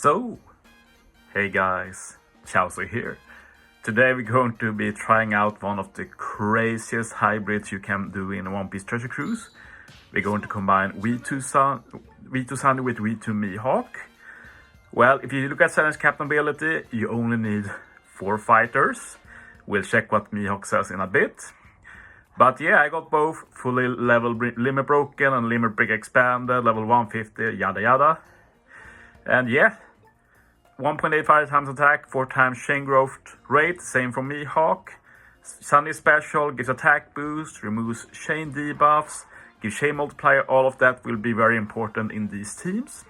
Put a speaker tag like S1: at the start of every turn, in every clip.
S1: So, hey guys, Chauzu here. Today we're going to be trying out one of the craziest hybrids you can do in One Piece Treasure Cruise. We're going to combine V2 Sanji with V2 Mihawk. Well, if you look at Sanji's captain ability, you only need 4 fighters. We'll check what Mihawk says in a bit. But yeah, I got both fully level limit broken and limit break expanded, level 150, yada yada. And yeah, 1.85 times attack, 4 times chain growth rate, same for Mihawk. Sanji special gives attack boost, removes chain debuffs, gives chain multiplier. All of that will be very important in these teams.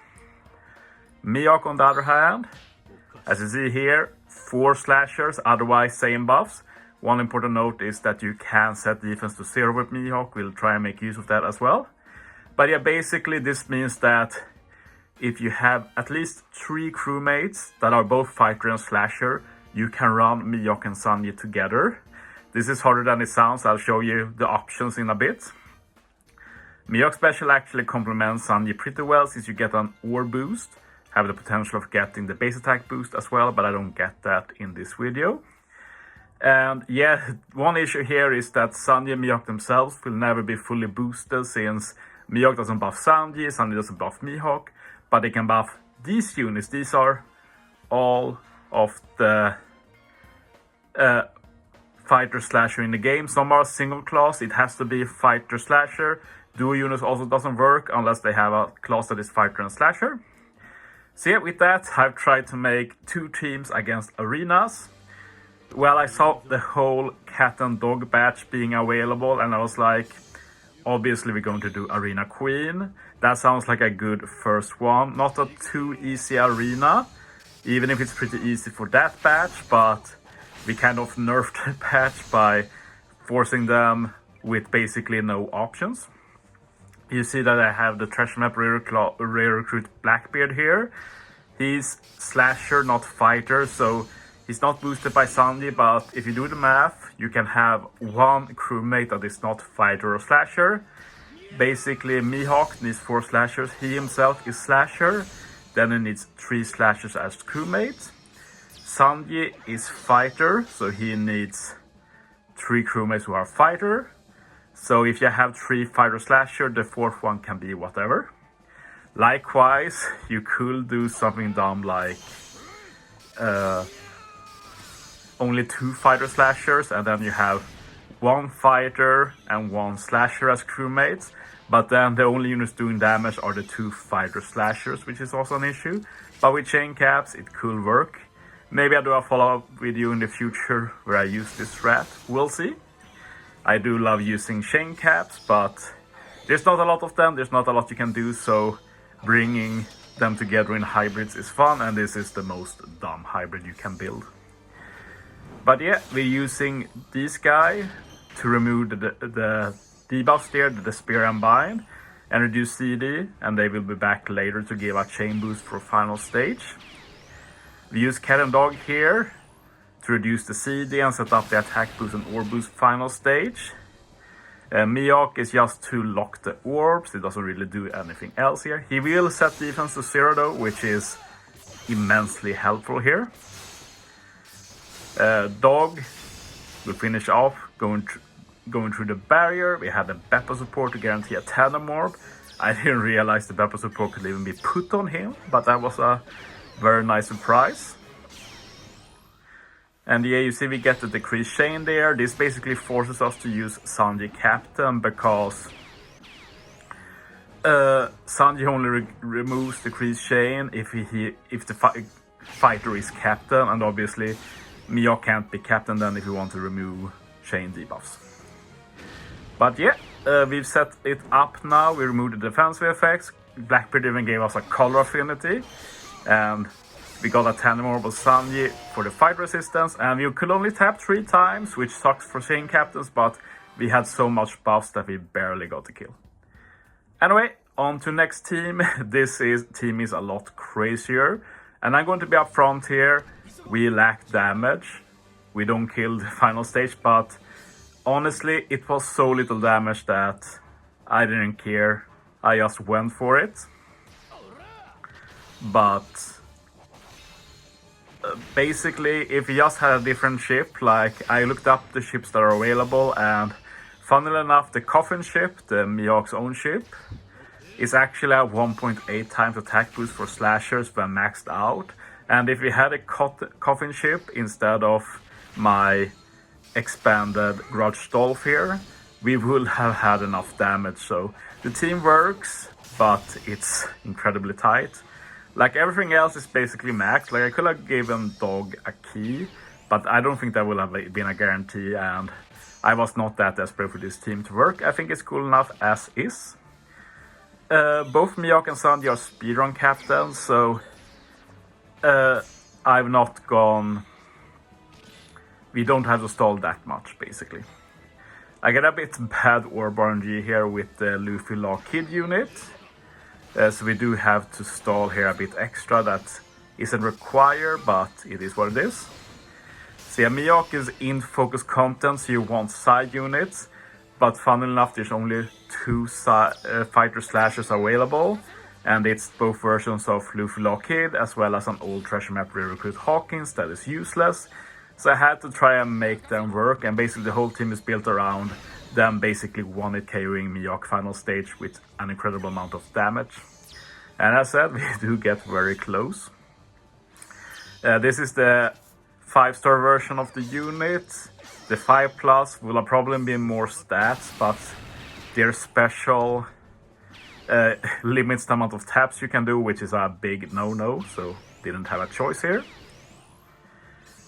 S1: Mihawk on the other hand, as you see here, 4 slashers, otherwise same buffs. One important note is that you can set defense to 0 with Mihawk. We'll try and make use of that as well. But yeah, basically this means that if you have at least 3 crewmates that are both fighter and slasher, you can run Mihawk and Sanji together. This is harder than it sounds. I'll show you the options in a bit. Mihawk special actually complements Sanji pretty well since you get an ore boost. Have the potential of getting the base attack boost as well, but I don't get that in this video. And yeah, one issue here is that Sanji and Mihawk themselves will never be fully boosted since Mihawk doesn't buff Sanji, Sanji doesn't buff Mihawk, but they can buff these units. These are all of the fighter slasher in the game. Some are single class, it has to be fighter slasher. Duo units also doesn't work unless they have a class that is fighter and slasher. So yeah, with that, I've tried to make 2 teams against arenas. Well, I saw the whole cat and dog batch being available and I was like, obviously we're going to do Arena Queen. That sounds like a good first one. Not a too easy arena, even if it's pretty easy for that batch, but we kind of nerfed the batch by forcing them with basically no options. You see that I have the treasure map rare recruit Blackbeard here. He's slasher, not fighter, so he's not boosted by Sanji, but if you do the math, you can have 1 crewmate that is not fighter or slasher. Basically, Mihawk needs 4 slashers, he himself is slasher, then he needs 3 slashers as crewmates. Sanji is fighter, so he needs 3 crewmates who are fighter. So if you have 3 fighter slasher, the 4th one can be whatever. Likewise, you could do something dumb like only 2 fighter slashers, and then you have 1 fighter and 1 slasher as crewmates, but then the only units doing damage are the 2 fighter slashers, which is also an issue. But with chain caps, it could work. Maybe I'll do a follow-up video in the future where I use this strat. We'll see. I do love using chain caps, but there's not a lot of them, there's not a lot you can do, so bringing them together in hybrids is fun, and this is the most dumb hybrid you can build. But yeah, we're using this guy to remove the debuffs there, the Despair and Bind, and reduce CD, and they will be back later to give a chain boost for final stage. We use Cat and Dog here to reduce the CD and set up the attack boost and orb boost final stage. Mihawk is just to lock the orbs, it doesn't really do anything else here. He will set defense to 0 though, which is immensely helpful here. Dog will finish off going through the barrier. We had the Beppo support to guarantee a Tandem Orb. I didn't realize the Beppo support could even be put on him, but that was a very nice surprise. And yeah, you see we get the decreased chain there. This basically forces us to use Sanji Captain because Sanji only removes decreased chain if the fighter is captain, and obviously Mihawk can't be captain then if you want to remove chain debuffs. But yeah, we've set it up now. We removed the defensive effects. Blackbeard even gave us a color affinity, and we got a Tandem Orb of Sanji for the fight resistance, and you could only tap 3 times, which sucks for chain captains, but we had so much buffs that we barely got the kill. Anyway, on to next team. This team is a lot crazier, and I'm going to be upfront here. We lack damage. We don't kill the final stage, but honestly, it was so little damage that I didn't care. I just went for it. But basically, if you just had a different ship, like I looked up the ships that are available, and funnily enough, the coffin ship, the Mihawk's own ship, is actually a 1.8 times attack boost for slashers when maxed out. And if we had a coffin ship instead of my expanded Grudge Dolph here, we would have had enough damage. So the team works, but it's incredibly tight. Like everything else is basically maxed. Like I could have given Dog a key, but I don't think that would have been a guarantee, and I was not that desperate for this team to work. I think it's cool enough as is. Both Mihawk and Sanji are speedrun captains, so I've not gone... We don't have to stall that much, basically. I get a bit bad orb RNG here with the Luffy Law Kid unit. So we do have to stall here a bit extra. That isn't required, but it is what it is. So yeah, Mihawk is in focus content, so you want side units. But funnily enough, there's only 2 fighter slashers available. And it's both versions of Luffy Law Kid as well as an old treasure map recruit Hawkins that is useless. So I had to try and make them work, and basically the whole team is built around them basically one-hit KOing Mihawk final stage with an incredible amount of damage. And as I said, we do get very close. This is the 5-star version of the unit. The 5+ will have probably been more stats, but their special limits the amount of taps you can do, which is a big no-no, so didn't have a choice here.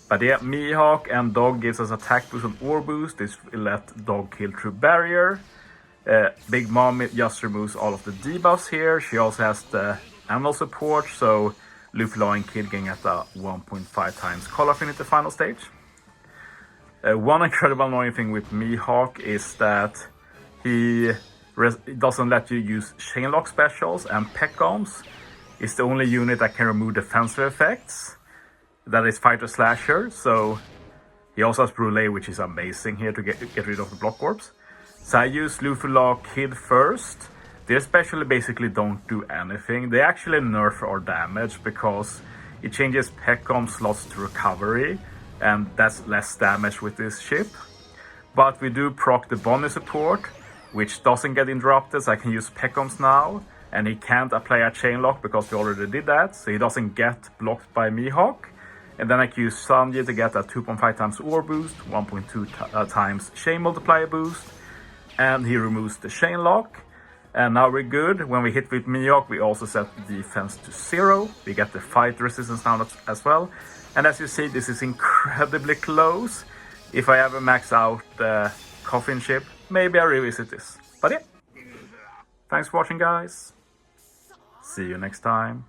S1: But yeah, Mihawk and Dog gives us attack boost and ore boost. This will let Dog kill through barrier. Big Mom just removes all of the debuffs here. She also has the animal support, so Luffy Law and Kid getting at the 1.5 times call off in the final stage. One incredible annoying thing with Mihawk is that he doesn't let you use chain lock specials, and Peckoms is the only unit that can remove defensive effects. That is fighter slasher, so he also has Brûlé, which is amazing here to get rid of the block orbs. So I use Luffy Law Kid first. They especially basically don't do anything. They actually nerf or damage because it changes Peckom slots to recovery, and that's less damage with this ship. But we do proc the bonus support, which doesn't get interrupted, so I can use Peckoms now. And he can't apply a chain lock because we already did that, so he doesn't get blocked by Mihawk. And then I can use Sanji to get a 2.5 times ore boost, 1.2 times chain multiplier boost, and he removes the chain lock. And now we're good. When we hit with Mihawk, we also set the defense to 0. We get the fight resistance now as well. And as you see, this is incredibly close. If I ever max out the coffin ship, maybe I revisit this. But yeah, thanks for watching, guys. See you next time.